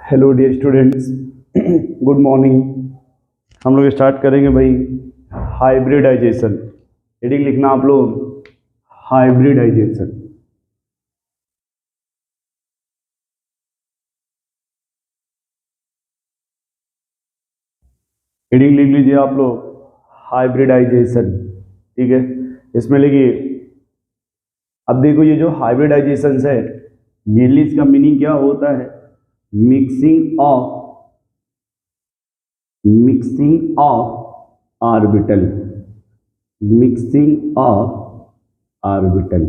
Hello dear students, good morning. हम लोग start करेंगे भाई हाइब्रिडाइजेशन। हेडिंग लिखना आप लोग, हाइब्रिडाइजेशन। हेडिंग लिख लीजिए आप लोग, हाइब्रिडाइजेशन। ठीक है, इसमें लिखिए। अब देखो, ये जो हाइब्रिडाइजेशन है, मेनली इसका मीनिंग क्या होता है? Mixing of orbital, mixing of orbital,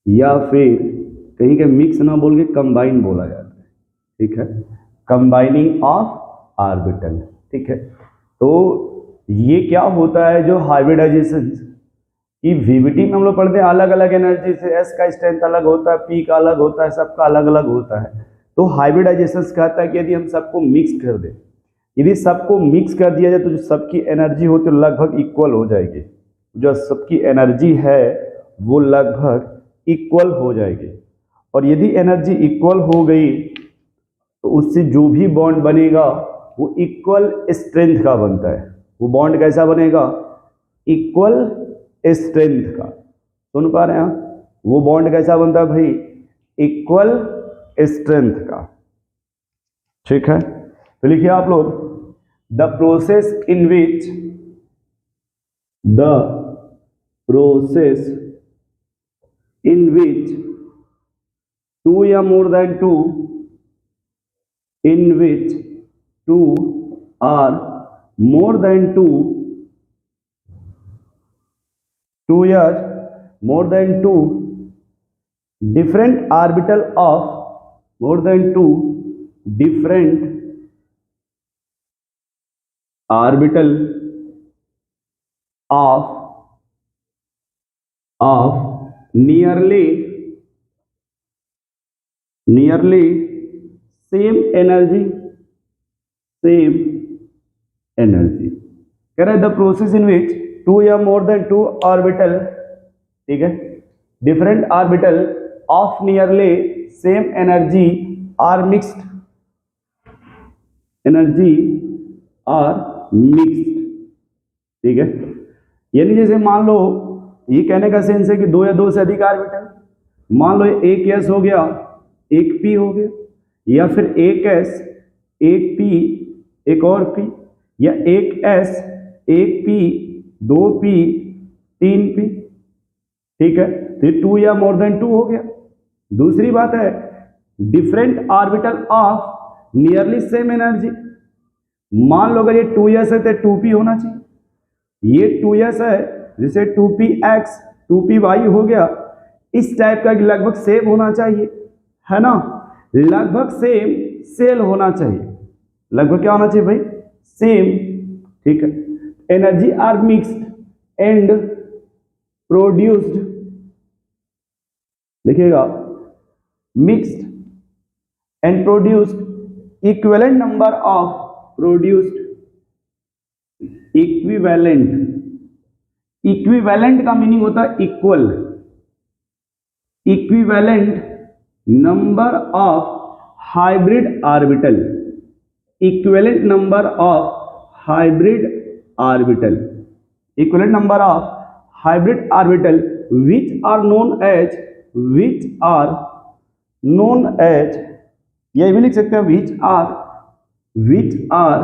या फिर कहीं का मिक्स ना बोल के कंबाइन बोला जाता है। ठीक है, कंबाइनिंग ऑफ ऑर्बिटल। ठीक है, तो ये क्या होता है जो हाइब्रिडाइजेशन की वीवीटी में हम लोग पढ़ते हैं, अलग अलग एनर्जी से। एस का स्ट्रेंथ अलग होता है, पी का अलग होता है, सबका अलग अलग होता है। तो हाइब्रिडाइजेशन कहता है कि यदि हम सबको मिक्स कर दें, यदि सबको मिक्स कर दिया जाए तो जो सबकी एनर्जी होती है लगभग इक्वल हो जाएगी। जो सबकी एनर्जी है वो लगभग इक्वल हो जाएगी। और यदि एनर्जी इक्वल हो गई तो उससे जो भी बॉन्ड बनेगा वो इक्वल स्ट्रेंथ का बनता है। वो बॉन्ड कैसा बनेगा? इक्वल स्ट्रेंथ का। सुन पा रहे हैं आप? वो बॉन्ड कैसा बनता है भाई? इक्वल स्ट्रेंथ का। ठीक है, तो लिखिए आप लोग, the process in which two या more than two, in which two or more than two or more than two different orbital of more than two different orbital of nearly same energy कह रहा है the process in which two या more than two orbital, ठीक है, different orbital of nearly same energy are mixed, ठीक है। यानी जैसे मान लो, ये कहने का सेंस है कि दो या दो से अधिक ऑर्बिटल, मान लो एक एस हो गया, एक पी हो गया, या फिर एक एस एक पी एक और पी, या एक एस एक पी दो पी तीन पी। ठीक है, तो ये टू या मोर देन टू हो गया। दूसरी बात है different orbital of nearly same energy. मान लो अगर ये टू एस है तो टू पी होना चाहिए। ये टू एस है, जैसे two p x two p y हो गया, इस टाइप का लगभग सेम होना चाहिए, है ना? लगभग सेम सेल होना चाहिए। लगभग क्या होना चाहिए भाई? सेम। ठीक है, energy are mixed and produced, लिखिएगा, mixed and produced equivalent number of equivalent का मीनिंग होता है equal, equivalent number of hybrid orbital, equivalent number of hybrid orbital, equivalent number of hybrid orbital which are known as, ये भी लिख सकते हैं which are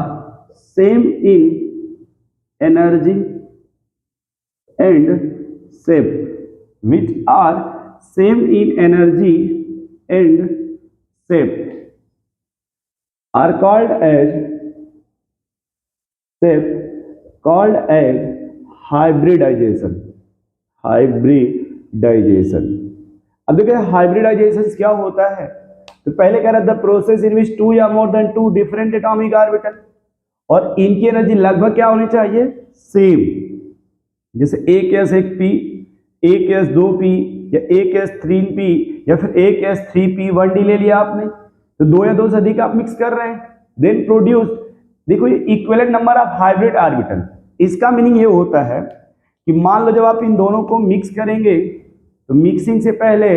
same in energy and shape, which are same in energy and shape are called as hybridization। अब देखिए hybridisation क्या होता है। तो पहले कह रहा था the process in which two या more than two different atomic orbital, और इनकी एनर्जी लगभग क्या होनी चाहिए? सेम। जैसे एक एस एक पी, एक एस दो पी, या एक एस थ्री पी, या फिर एक S three P one D ले लिया आपने, तो दो या दो से अधिक आप मिक्स कर रहे हैं, देन प्रोड्यूस। देखो ये equivalent number of hybrid orbital, इसका मीनिंग ये होता है कि मान लो जब आप इन दोनों को मिक्स करेंगे तो मिक्सिंग से पहले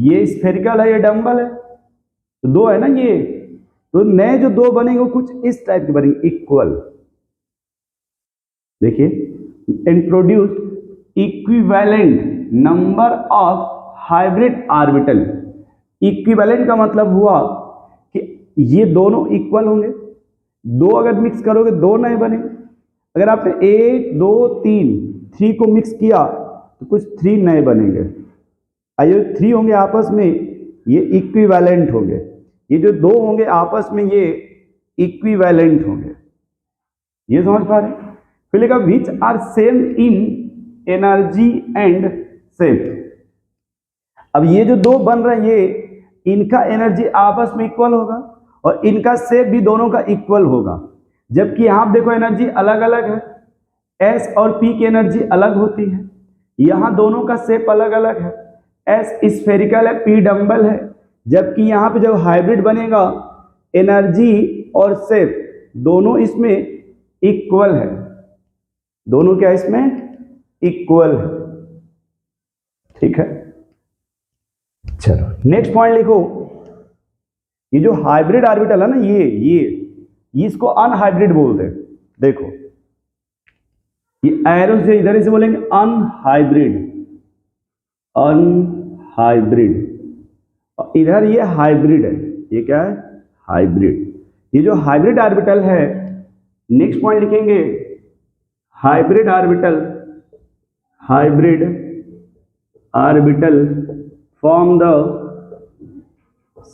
ये स्फेरिकल है, ये डम्बल है, तो दो है ना ये, तो नए जो दो बनेंगे वो कुछ इस टाइप के बनेंगे, इक्वल। देखिए, introduced equivalent number of hybrid orbital. Equivalent का मतलब हुआ कि ये दोनों इक्वल होंगे, दो अगर मिक्स करोगे दो नए बनेंगे। अगर आपने 1 2 3 3 को मिक्स किया तो कुछ 3 नए बनेंगे। ये 3 होंगे आपस में, ये इक्विवेलेंट होंगे। ये जो दो होंगे आपस में, ये इक्विवेलेंट होंगे। ये समझ पा रहे हैं? फिर लिखा which are same in energy and shape. अब ये जो दो बन रहे हैं, ये इनका एनर्जी आपस में इक्वल होगा और इनका शेप भी दोनों का इक्वल होगा। जबकि यहां देखो एनर्जी अलग अलग है, एस और पी की एनर्जी अलग होती है। यहां दोनों का शेप अलग अलग है, एस स्फेरिकल है, पी डम्बल है। जबकि यहां पे जब हाइब्रिड बनेगा, एनर्जी और शेप दोनों इसमें इक्वल है। दोनों क्या इसमें इक्वल है। ठीक है, चलो नेक्स्ट पॉइंट लिखो। ये जो हाइब्रिड ऑर्बिटल है ना, ये इसको अनहाइब्रिड बोलते हैं। देखो, ये एरो से इधर से बोलेंगे अनहाइब्रिड, अनहाइब्रिड। और इधर ये हाइब्रिड है। ये क्या है? हाइब्रिड। ये जो हाइब्रिड ऑर्बिटल है, नेक्स्ट पॉइंट लिखेंगे hybrid orbital, hybrid orbital form the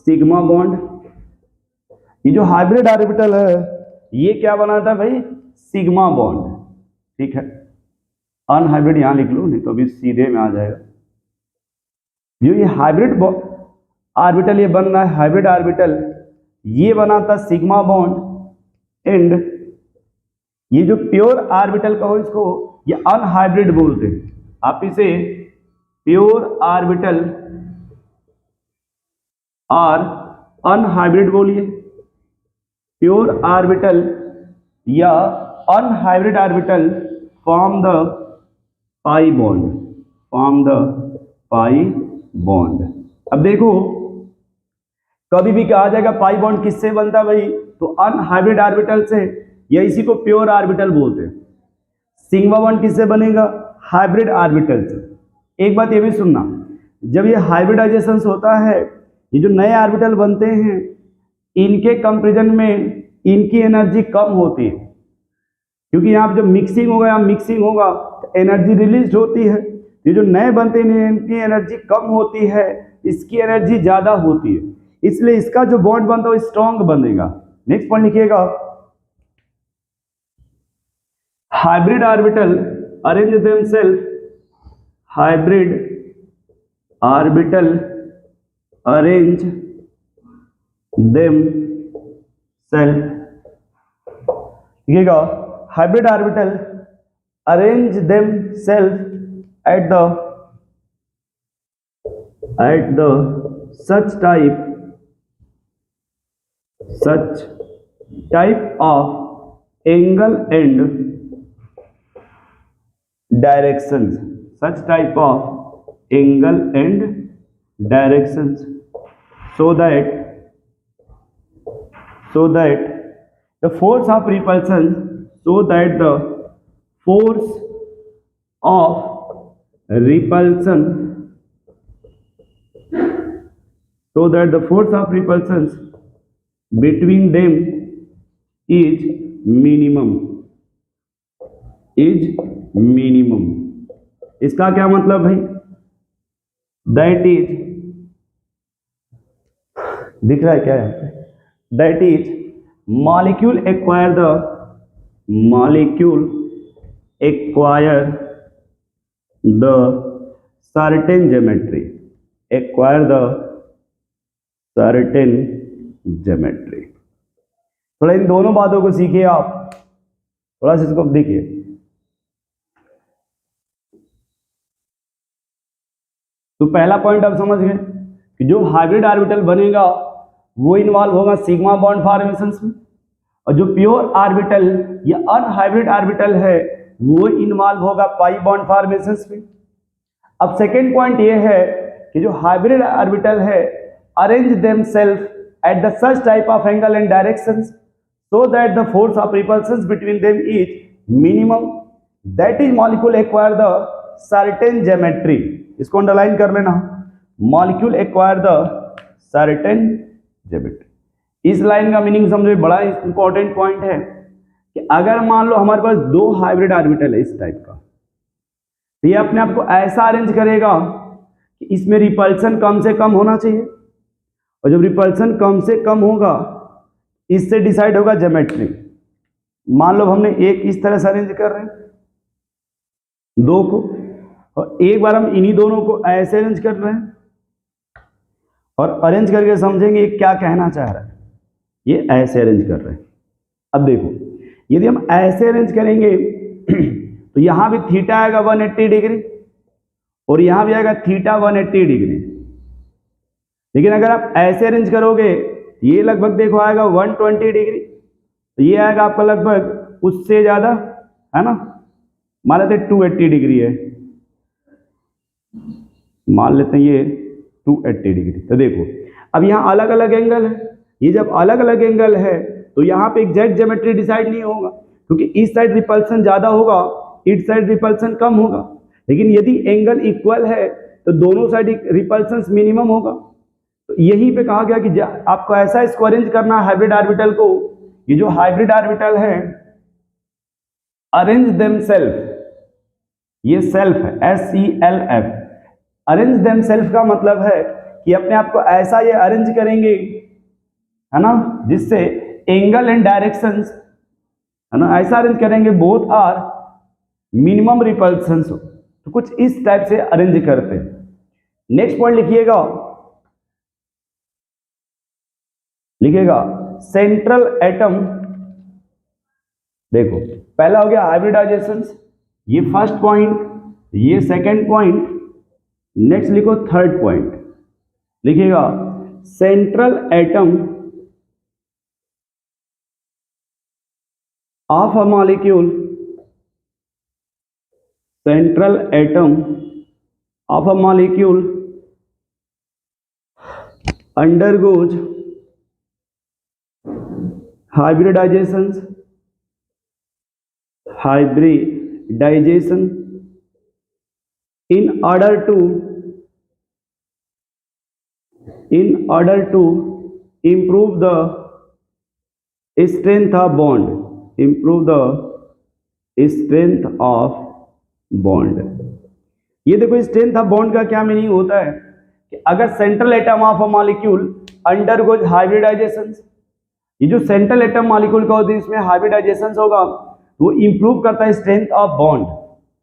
sigma bond. ये जो हाइब्रिड ऑर्बिटल है, ये क्या बनाता है भाई? Sigma bond. ठीक है, अनहाइब्रिड यहां लिख लो, नहीं तो अभी सीधे में आ जाएगा। जो ये हाइब्रिड ऑर्बिटल ये बन रहा है, हाइब्रिड ऑर्बिटल ये बनाता सिग्मा बॉन्ड। एंड ये जो प्योर ऑर्बिटल का हो, इसको ये अनहाइब्रिड बोलते हैं। आप इसे प्योर ऑर्बिटल और अनहाइब्रिड बोलिए। प्योर ऑर्बिटल या unhybrid orbital form the pi bond, form the pi bond. अब देखो, कभी भी कहा जाएगा पाई बॉन्ड किससे बनता है भाई? तो अनहाइब्रिड ऑर्बिटल से, या इसी को प्योर ऑर्बिटल बोलते हैं। सिग्मा बॉन्ड किससे बनेगा? हाइब्रिड ऑर्बिटल से। एक बात ये भी सुनना, जब ये हाइब्रिडाइजेशन होता है, ये जो नए ऑर्बिटल बनते हैं, इनके कंपैरिजन में इनकी एनर्जी कम होती है, क्योंकि यहाँ पे जब मिक्सिंग होगा तो एनर्जी रिलीज होती है। ये जो नए बनते हैं, इनकी एनर्जी कम होती है, इसकी एनर्जी ज्यादा होती है, इसलिए इसका जो बॉन्ड बनता है वो स्ट्रॉन्ग बनेगा। नेक्स्ट पॉइंट लिखिएगा, hybrid orbital arrange themselves, hybrid orbital arrange themselves. लिखिएगा, hybrid orbital arrange themselves at the such type of angle and directions, such type of angle and directions, so that the force of repulsion, so that the force of repulsion, so that the force of repulsion between them is minimum, is minimum। इसका क्या मतलब भाई? That is, दिख रहा है क्या यहाँ पे? That is, molecule acquire the certain geometry, acquire the certain geometry। थोड़ा इन दोनों बातों को सीखिए आप, थोड़ा सा इसको देखिए। तो पहला पॉइंट आप समझ गए कि जो हाइब्रिड ऑर्बिटल बनेगा वो इन्वॉल्व होगा सिग्मा बॉन्ड फॉर्मेशन में, और जो प्योर ऑर्बिटल या अनहाइब्रिड ऑर्बिटल है वो इन्वॉल्व होगा पाई बॉन्ड फॉर्मेशन में। अब सेकेंड पॉइंट ये है कि जो हाइब्रिड ऑर्बिटल है arrange themselves at the such type of angle and directions so that the force of repulsion between them is minimum, that is molecule acquire the certain geometry. इसको underline कर लेना, molecule acquire the certain geometry. इस line का meaning समझो, बड़ा important point है कि अगर मान लो हमारे पास दो हाइब्रिड ऑर्बिटल है इस टाइप का, तो ये अपने आप को ऐसा अरेंज करेगा कि इसमें रिपल्सन कम से कम होना चाहिए, और जब रिपल्सन कम से कम होगा इससे डिसाइड होगा ज्योमेट्री. मान लो हमने एक इस तरह से अरेंज कर रहे हैं दो को, और एक बार हम इन्हीं दोनों को ऐसे अरेंज कर रहे हैं, और अरेंज करके समझेंगे ये क्या कहना चाह रहा है. ये ऐसे अरेंज कर रहे हैं. अब देखो, यदि हम ऐसे अरेंज करेंगे तो यहां भी थीटा आएगा 180 डिग्री, और यहां भी आएगा थीटा 180 डिग्री. लेकिन अगर आप ऐसे अरेंज करोगे, ये लगभग देखो आएगा 120 डिग्री, तो ये आएगा आपका लगभग उससे ज्यादा, है ना. मान लेते हैं 280 डिग्री है, मान लेते हैं ये 280 डिग्री. तो देखो अब यहाँ अलग अलग एंगल है, ये जब अलग अलग एंगल है तो यहाँ पे एग्जैक्ट ज्योमेट्री डिसाइड नहीं होगा, क्योंकि इस साइड रिपल्सन ज्यादा होगा, इस साइड रिपल्सन कम होगा. लेकिन यदि एंगल इक्वल है तो दोनों साइड रिपल्सन मिनिमम होगा. तो यहीं पे कहा गया कि आपको ऐसा इसको अरेंज करना हाइब्रिड ऑर्बिटल को, ये जो हाइब्रिड ऑर्बिटल है अरेंज देमसेल्फ, ये सेल्फ है SELF. अरेंज देमसेल्फ का मतलब है कि अपने आप को ऐसा ये अरेंज करेंगे, है ना, जिससे एंगल एंड डायरेक्शंस, है ना, ऐसा अरेंज करेंगे बोथ आर मिनिमम रिपल्सन्स हो. तो कुछ इस टाइप से अरेंज करते हैं. नेक्स्ट पॉइंट लिखिएगा सेंट्रल एटम. देखो पहला हो गया हाइब्रिडाइजेशन, ये फर्स्ट पॉइंट, ये सेकंड पॉइंट. नेक्स्ट लिखो थर्ड पॉइंट, लिखिएगा central atom of a molecule, central atom of a molecule undergoes hybridization in order to improve the strength of bond, ये देखो स्ट्रेंथ ऑफ बॉन्ड का क्या meaning होता है कि अगर central atom of a molecule undergoes hybridization, ये जो सेंट्रल एटम मॉलिक्यूल का होता है इसमें हाइब्रिडाइजेशन होगा तो वो इंप्रूव करता है स्ट्रेंथ ऑफ बॉन्ड.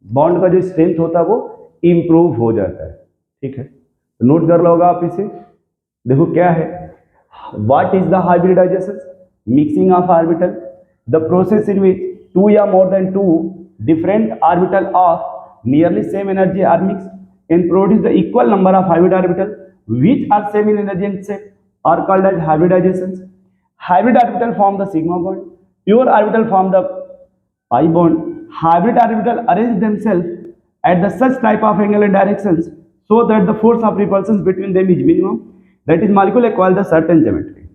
बॉन्ड का जो स्ट्रेंथ होता है वो इंप्रूव हो जाता है. ठीक है, तो नोट कर लो होगा आप इसे. देखो क्या है, what is the hybridization? Mixing of orbital, the process in which two या more than two different orbital of nearly same energy are mixed and produce the equal number of hybrid orbital which are same in energy and shape are called as hybridizations. Hybrid orbital form the sigma bond, pure orbital form the pi bond. Hybrid orbital arrange themselves at the such type of angle and directions so that the force of repulsion between them is minimum, that is molecule acquire the certain geometry.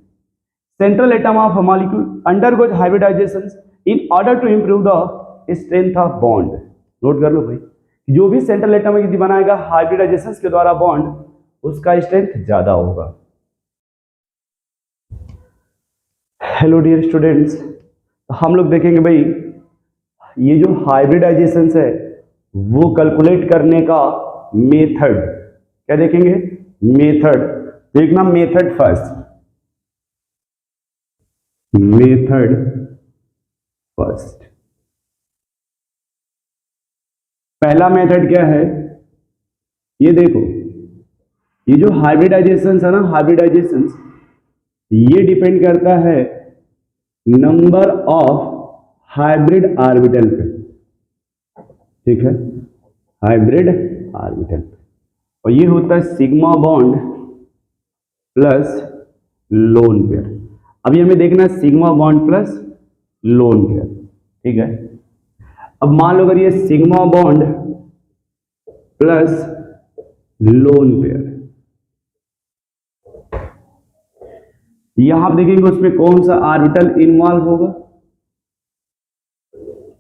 Central atom of a molecule undergoes hybridizations in order to improve the strength of bond. Note कर लो भाई, जो भी central atom यदि बनाएगा hybridisation के द्वारा bond, उसका strength ज्यादा होगा. हेलो डियर स्टूडेंट्स, हम लोग देखेंगे भाई ये जो हाइब्रिडाइजेशन है वो कैलकुलेट करने का मेथड. क्या देखेंगे? मेथड. देखना मेथड फर्स्ट. पहला मेथड क्या है, ये देखो, ये जो हाइब्रिडाइजेशन है ना, हाइब्रिडाइजेशन ये डिपेंड करता है नंबर ऑफ हाइब्रिड ऑर्बिटल पे. ठीक है, हाइब्रिड ऑर्बिटल पे, और ये होता है sigma bond plus lone pair. अभी हमें देखना है sigma bond plus lone pair. ठीक है, अब मान लो अगर ये sigma bond plus lone pair, यहां आप देखेंगे उसमें कौन सा ऑर्बिटल इन्वॉल्व होगा,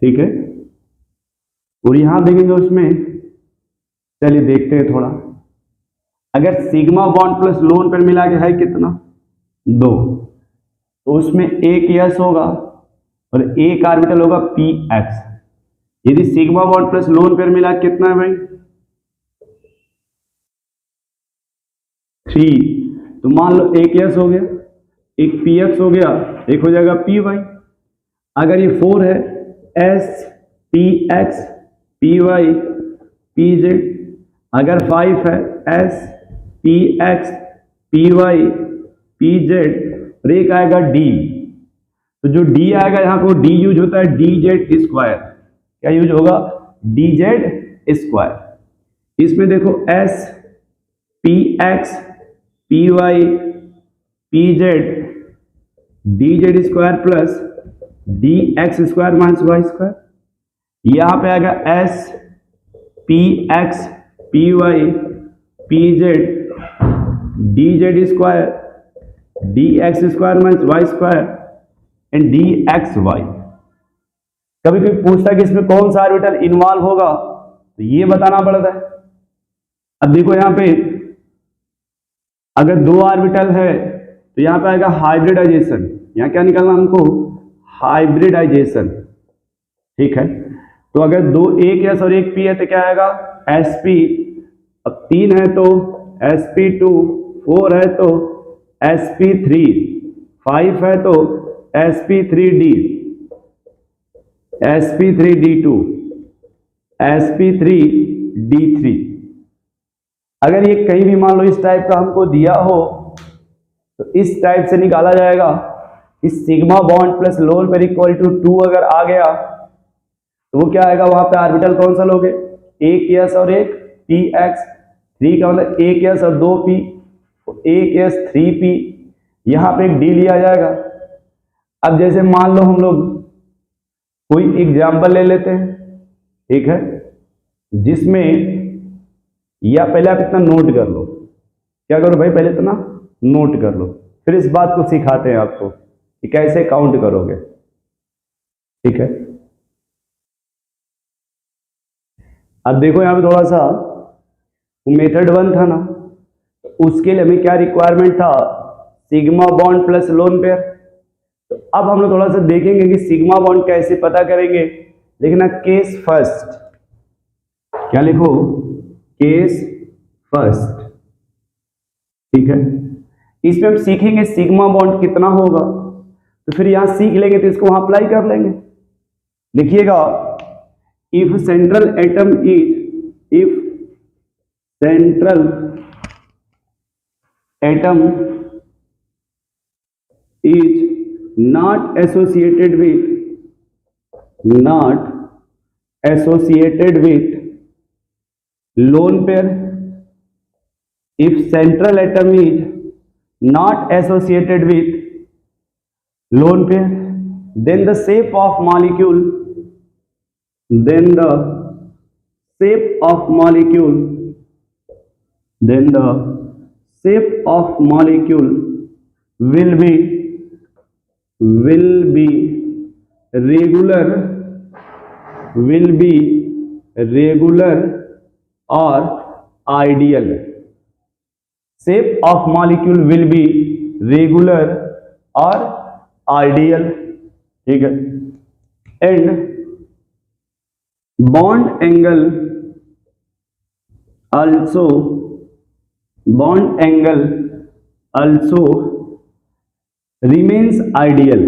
ठीक है। और यहां देखेंगे उसमें, चलिए देखते हैं थोड़ा, अगर sigma bond plus lone pair मिला के है कितना 2, तो उसमें एक यस होगा और एक ऑर्बिटल होगा पी एक्स। यदि sigma bond plus lone pair मिला कितना है भाई 3, तो मान लो एक यस हो गया, एक पी एक्स हो गया, एक हो जाएगा पी वाई। अगर ये 4 है s p x p y p z, अगर 5 है s p x p y p z, और एक आएगा डी, तो जो डी आएगा यहां को डी यूज होता है डी जेड स्क्वायर। क्या यूज होगा डी जेड स्क्वायर। इसमें देखो s p x p y p z d z square plus d x square minus y square. यहां पे आएगा s p x p y p z d z square d x square minus y square and d x y. कभी कभी पूछता है कि इसमें कौन सा ऑर्बिटल इन्वॉल्व होगा, तो ये बताना पड़ता है। अब देखो यहां पे अगर 2 ऑर्बिटल है तो यहां पे आएगा हाइब्रिडाइजेशन। यहां क्या निकालना हमको हाइब्रिडाइजेशन, ठीक है। तो अगर 2 एक एस और एक पी है तो क्या आएगा एस पी। अब 3 है तो एस पी 2, 4 है तो एस पी 3, 5 है तो S P 3 D, S P 3 D 2, S P 3 D 3। अगर ये कहीं भी मान लो इस टाइप का हमको दिया हो तो इस टाइप से निकाला जाएगा। इस sigma bond plus lone pair equal to 2 अगर आ गया तो वो क्या आएगा, वहां पे ऑर्बिटल कौन सा लोगे, एक एस और एक पी एक्स। 3 का मतलब एक एस और 2 पी, एक एस 3 पी, यहां पे एक डी लिया जाएगा। अब जैसे मान लो हम लोग कोई एग्जाम्पल ले लेते हैं, ठीक है, जिसमें या पहले आप इतना नोट कर लो, क्या करो भाई पहले इतना नोट कर लो, फिर इस बात को सिखाते हैं आपको कि कैसे काउंट करोगे, ठीक है। अब देखो यहां पे थोड़ा सा मेथड 1 था ना, उसके लिए हमें क्या रिक्वायरमेंट था, sigma bond plus lone pair. तो अब हम लोग थोड़ा सा देखेंगे कि सिग्मा बॉन्ड कैसे पता करेंगे। लिखना केस फर्स्ट, क्या लिखो केस फर्स्ट, ठीक है। इसमें हम सीखेंगे सिग्मा बॉन्ड कितना होगा, तो फिर यहां सीख लेंगे तो इसको वहां अप्लाई कर लेंगे। लिखिएगा if central atom is, if central atom is not associated with lone pair, if central atom is not associated with lone pair, then the shape of molecule, then the shape of molecule will be regular or ideal. Shape of molecule will be regular or ideal, ठीक है। And bond angle also remains ideal,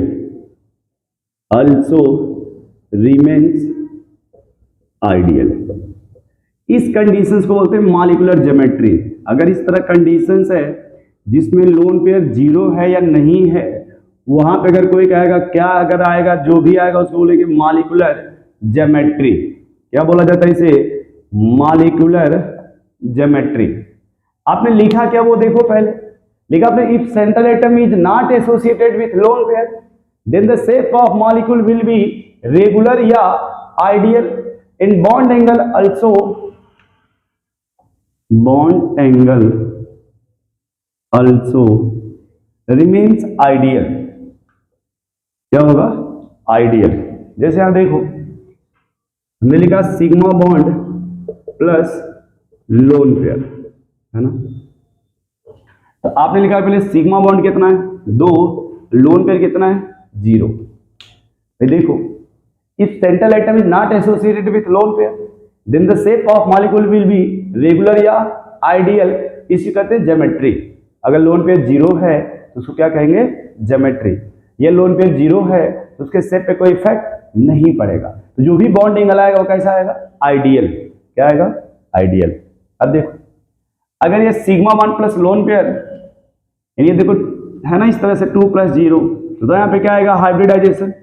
इस conditions को बोलते हैं molecular geometry. अगर इस तरह conditions है जिसमें लोन पेयर 0 है या नहीं है, वहां पे अगर कोई कहेगा क्या अगर आएगा, जो भी आएगा उसको बोलेंगे मॉलिक्यूलर ज्योमेट्री। क्या बोला जाता है इसे, मॉलिक्यूलर ज्योमेट्री। आपने लिखा क्या वो देखो, पहले लिखा आपने if central atom is not associated with lone pair then the shape of molecule will be regular या ideal. In bond angle also remains ideal. क्या होगा? आइडियल। जैसे यहां देखो हमने लिखा sigma bond plus lone pair, है ना। तो आपने लिखा पहले सिग्मा बॉन्ड कितना है 2, लोन पेयर कितना है 0। भाई देखो if central atom is not associated with lone pair then the shape of molecule will be regular या आइडियल, इसी कहते हैं ज्योमेट्री। अगर लोन पेयर 0 है तो उसको क्या कहेंगे? ज्योमेट्री। ये लोन पेयर 0 है तो उसके शेप पे कोई इफेक्ट नहीं पड़ेगा, तो जो भी बॉन्ड एंगल आएगा वो कैसा आएगा? आइडियल। क्या आएगा? आइडियल। अब देखो अगर ये sigma bond plus lone pair, ये देखो है ना इस तरह से 2 + 0, तो यहाँ पे क्या आएगा? हाइब्रिडाइजेशन।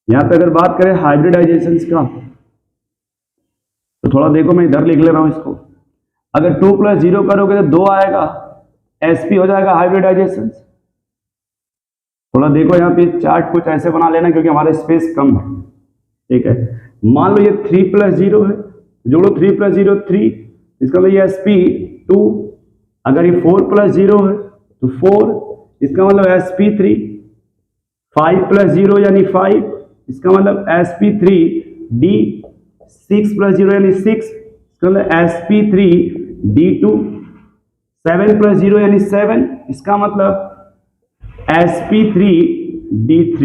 यहाँ पे अगर बात करें हाइब्रिडाइजेशन का तो थोड़ा देखो मैं इधर लिख ले रहा हूं इसको। अगर 2 + 0 करोगे तो 2 आएगा, sp हो जाएगा हाइब्रिडाइजेशन। थोड़ा देखो यहाँ पे चार्ट कुछ ऐसे बना लेना क्योंकि हमारा स्पेस कम है, ठीक है। मान लो ये 3 + 0 है, जोड़ो 3 + 0 3, इसका मतलब ये sp 2। अगर ये 4 + 0 है तो 4, इसका मतलब sp3। 5 + 0 यानी 5, इसका मतलब sp3d। 6 + 0 यानी 6, इसका मतलब sp3d2। 7 + 0 यानी 7, इसका मतलब sp3d3।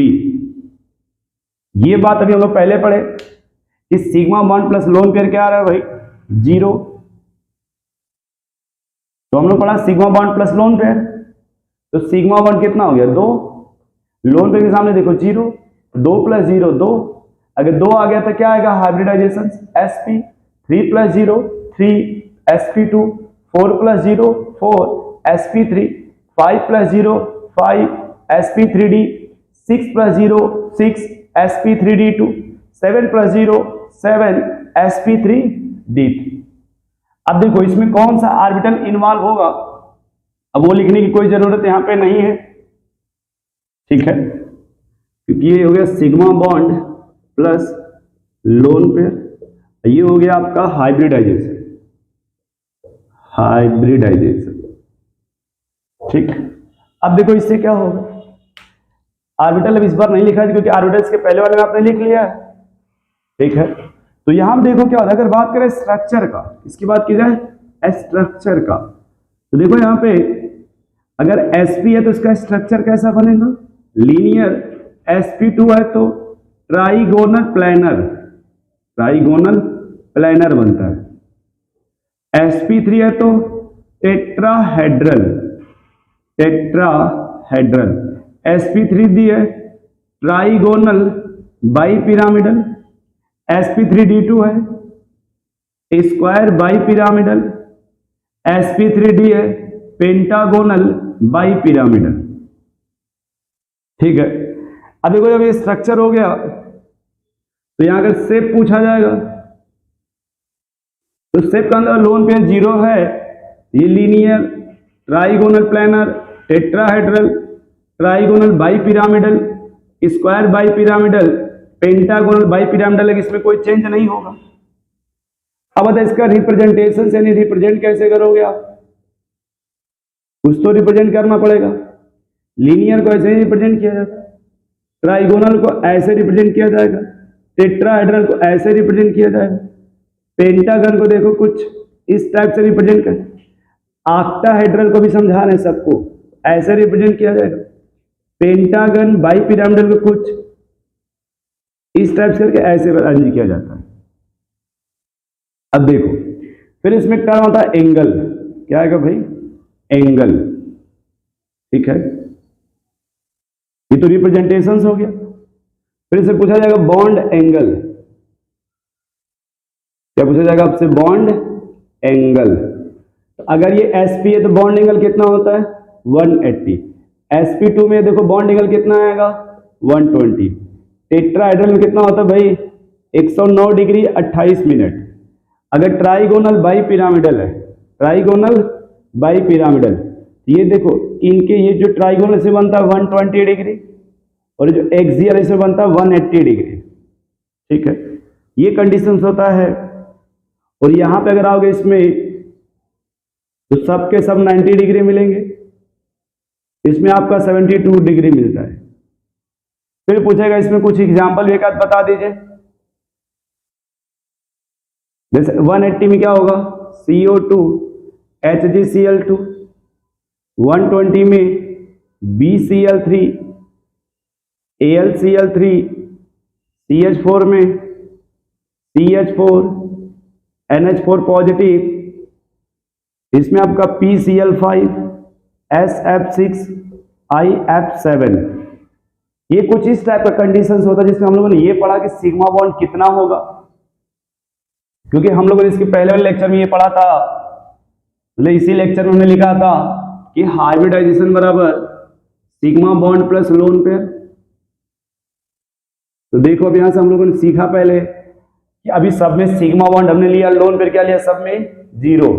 ये बात अभी हम लोग पहले पढ़े कि sigma bond plus lone pair क्या आ रहा है भाई? 0। तो हम लोग पढ़ा sigma bond plus lone pair, तो सिग्मा बॉन्ड कितना हो गया? 2। लोन पेयर के सामने देखो 0, 2 + 0 2, अगर 2 आ गया तो क्या आएगा? Hybridization sp। 3 + 0 3, sp2। 4 + 0 4, sp3। 5 + 0 5, sp3d। 6 + 0 6, sp3d2। 7 + 0 7, sp3d3। अब देखो इसमें कौन सा ऑर्बिटल इन्वॉल्व होगा, अब वो लिखने की कोई जरूरत यहां पे नहीं है, ठीक है, क्योंकि ये हो गया sigma bond plus lone pair, ये हो गया आपका हाइब्रिडाइजेशन। हाइब्रिडाइजेशन, ठीक। अब देखो इससे क्या होगा? ऑर्बिटल अब इस बार नहीं लिखा है क्योंकि ऑर्बिटल्स के पहले वाले में आपने लिख लिया है, ठीक है। तो यहां देखो क्या होता है, अगर बात करें स्ट्रक्चर का, इसकी बात की जाए स्ट्रक्चर का, तो देखो यहां पे अगर sp है तो इसका स्ट्रक्चर कैसा बनेगा? लीनियर। sp2 है तो ट्राइगोनल प्लैनर, ट्राइगोनल प्लैनर बनता है। sp3 है तो टेट्राहेड्रल, टेट्राहेड्रल। sp3d है ट्राइगोनल बाइपिरामिडल। sp3d2 है स्क्वायर बाइपिरामिडल। sp3d है पेंटागोनल बाइपिरामिडल, ठीक है। अब देखो जब ये स्ट्रक्चर हो गया तो यहां अगर शेप पूछा जाएगा तो शेप का अंदर लोन पेयर 0 है, ये linear, trigonal planar, tetrahedral, trigonal bipyramidal, square bipyramidal, pentagonal bipyramidal, इसमें कोई चेंज नहीं होगा। अब बता इसका रिप्रेजेंटेशन यानी रिप्रेजेंट कैसे करोगे आप? कुछ तो रिप्रेजेंट करना पड़ेगा। लीनियर को ऐसे ही रिप्रेजेंट किया जाता है, ट्राइगोनल को ऐसे रिप्रेजेंट किया जाएगा, टेट्राहेड्रल को ऐसे रिप्रेजेंट किया जाएगा, पेंटागन को देखो कुछ इस टाइप से रिप्रेजेंट कर, ऑक्टाहेड्रल को भी समझा रहे हैं सबको, ऐसे रिप्रेजेंट किया जाएगा, पेंटागन बाइपिरामिडल को कुछ इस टाइप से करके ऐसे अरेंज किया जाता है। अब देखो फिर इसमें टर्म होता है एंगल, क्या आएगा भाई? एंगल, ठीक है। ये तो रिप्रेजेंटेशन हो गया। फिर इसे पूछा जाएगा बॉन्ड एंगल, क्या पूछा जाएगा आपसे? Bond angle. तो अगर ये sp है तो बॉन्ड एंगल कितना होता है? 180। sp2 में देखो बॉन्ड एंगल कितना आएगा? 120। टेट्राहेड्रल में कितना होता है भाई? 109 डिग्री 28 मिनट। अगर ट्राइगोनल बाइपिरामिडल है, ट्राइगोनल बाइपिरामिडल, ये देखो इनके ये जो ट्राइगोनल से बनता है 120 डिग्री और जो एक्सियल से बनता है 180 डिग्री, ठीक है। ये कंडीशंस होता है। और यहां पे अगर आओगे इसमें तो सबके सब 90 डिग्री मिलेंगे, इसमें आपका 72 डिग्री मिलता है। फिर पूछेगा इसमें कुछ एग्जाम्पल एक आध बता दीजिए। जैसे 180 में क्या होगा, CO2 HgCl2, 120 में BCl3 AlCl3, CH4 में CH4 NH4 पॉजिटिव, इसमें आपका PCl5 SF6 IF7। ये कुछ इस टाइप का कंडीशंस होता है जिसमें हम लोगों ने ये पढ़ा कि सिग्मा बॉन्ड कितना होगा, क्योंकि हम लोगों ने इसके पहले वाले लेक्चर में ये पढ़ा था, मतलब इसी लेक्चर में हमने लिखा था कि हाइब्रिडाइजेशन बराबर sigma bond plus lone pair. तो देखो अब यहां से हम लोगों ने सीखा पहले कि अभी सब में सिग्मा बॉन्ड हमने लिया, लोन पेयर क्या लिया, सब में 0।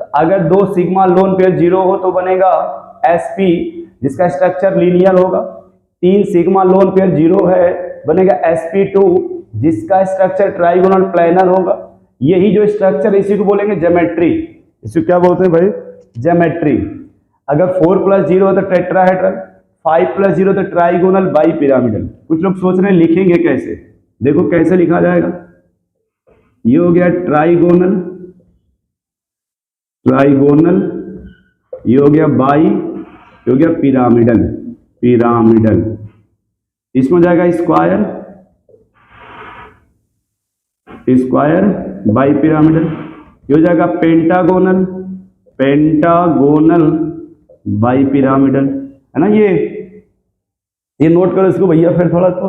तो अगर 2 सिग्मा लोन पेयर 0 हो तो बनेगा sp जिसका स्ट्रक्चर लीनियर होगा, 3 सिग्मा लोन पेयर 0 है बनेगा sp2 जिसका स्ट्रक्चर ट्राइगोनल प्लेनर होगा। यही जो स्ट्रक्चर इसी को बोलेंगे ज्योमेट्री, इसको क्या बोलते हैं भाई, ज्योमेट्री। अगर 4 + 0 हो तो टेट्राहेड्रल, 5 + 0 तो ट्राइगोनल बाई पिरामिडल। कुछ लोग सोच रहे हैं लिखेंगे कैसे, देखो कैसे लिखा जाएगा। ये हो गया ट्राइगोनल, ट्राइगोनल, ये हो गया बाई, ये हो गया पिरामिडल, पिरामिडल। इसमें हो जाएगा स्क्वायर, स्क्वायर बाई पिरामिडल। ये हो जाएगा पेंटागोनल, पेंटागोनल बाई पिरामिडल, है ना। ये नोट करो इसको भैया फिर थोड़ा तो